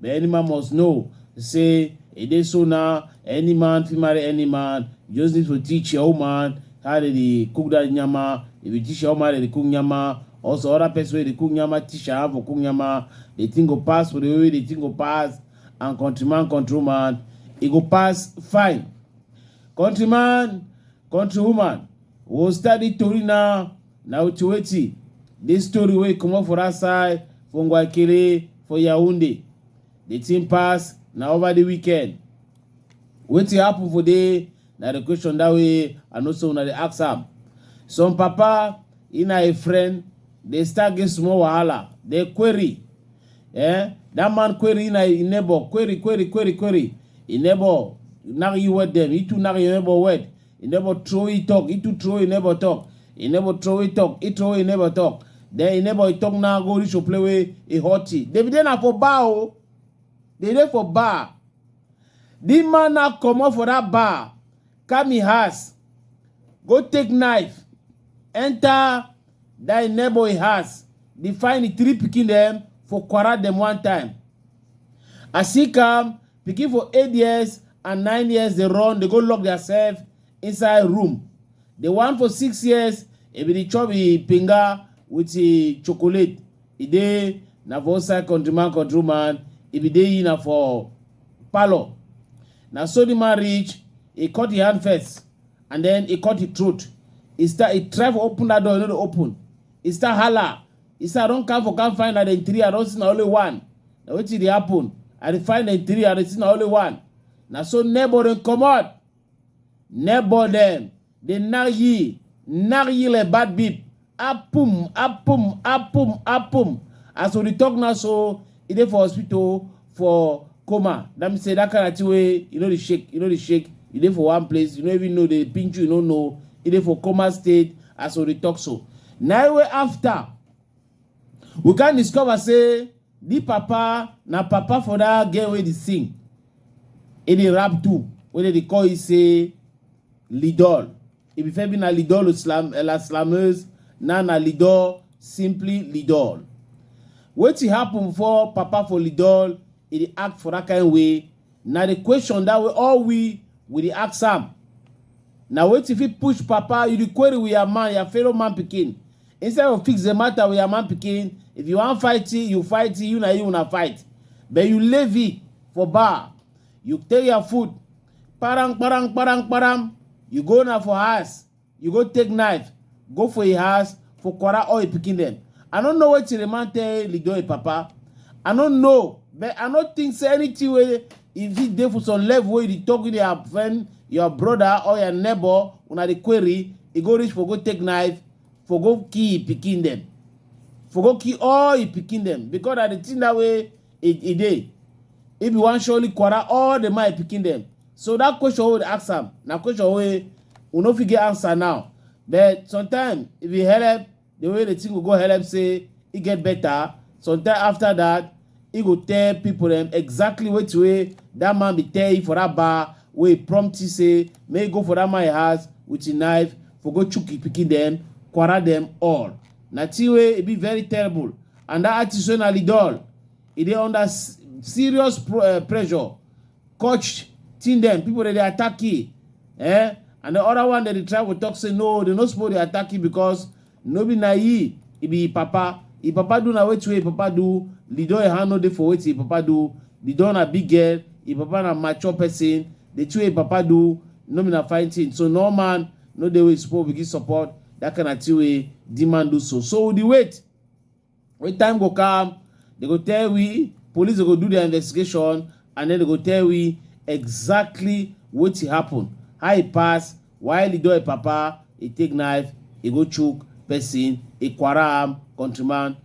but any man must know. Say, it is so now, any man, fit marry any man, you just need to teach your woman how they cook that nyama. If you teach your woman how they cook nyama, also other person wey dey cook nyama, teach her how to cook nyama, the thing go pass for the way the thing go pass, and countryman, countrywoman, it go pass fine. Countryman, countrywoman, we'll study tori now to wait. This story wey come up for that side, for Ngwakere, for Yaoundé. The thing pass now over the weekend. Wetin happen for day? Now the question that way, and also now the ask am. Some papa, a friend, they start get small wahala. They query. That man query in a neighbor. Query. In neighbor, now you word them. He too now you neighbor word. He never throw it talk. He too throw he never talk. He never throw it talk. He throw he never talk. Then he never talk now go reach to play with a hottie. They be there for bar. They there for bar. The man now come up for that bar. Come in house. Go take knife. Enter that neighbor house. They find the 3 pikin them for quarrel them one time. As he come, pikin for 8 years and 9 years they run. They go lock themselves inside room. The one for 6 years, it be the chubby pinga with the chocolate. It dey na for outside countryman, it be dey na for parlor. Now so the man reach, he cut the hand first, and then he cut the throat. He try to open that door, not open. He start holla. He start don't can't find that in 3, I don't see na only one. Now what did happen? I find in 3, I don't see na only one. Now so neighbor them come out. Neighbor them. They nag ye le bad beep. Apum. As so they talk now, so it is for hospital for coma. That means say that kind of way, you know the shake. You dey for one place, you don't even know they pinch you don't know. It is for coma state, as so they talk so. Now after, we can discover say the papa na papa for that girl where they sing. It is rap too. Where they call it say Lydol. If you fẹ́ bí na Lydol la slameuse, na Lydol, simply Lydol. Wetin happen for papa for Lydol, it act for that kind way. Now the question that way, all we the ask am. Now wait if you push papa, you the query with your man, your fellow man pikin. Instead of fix the matter with your man pikin, if you want fighting, you fight, you na fight. But you leave it for bar. You take your food, parang. You go now for house. You go take knife. Go for your house for quarrel or you picking them. I don't know what the man tell Lydol papa. I don't know. But I don't think say anything where if he there for some level where you talk with your friend, your brother or your neighbor, on the query, he go reach for go take knife, for go kill picking them. For go kill all you picking them. Because at the thing that way, it dey. If you want surely quarrel all the man picking them. So that question would ask him. Now question we no fit get answer now. But sometimes if you help, the way the thing will go help say it get better. Sometimes after that, he go tell people them exactly which way that man be tell you for that bar where he prompt you say may go for that man house with a knife for go chuki picking them, quarrel them all. Now way it be very terrible. And that artist na Lydol, it is under serious pressure. Coach them people that they attack you, and the other one that they try to talk say no, they not supposed to attack you because nobody naive. It be papa. If papa do na which way papa do, Lydol handle dey for which papa do. Lydol na big girl. If papa na mature person, the two way papa do no be na fighting. So no man, no they will supposed to give support. That kind of two way demand do so. So the wait. When time go come, they go tell we police go do their investigation, and then they go tell we exactly what happened, how it pass, why Lydol papa, he take knife, he go choke person, he quarrel countrywoman.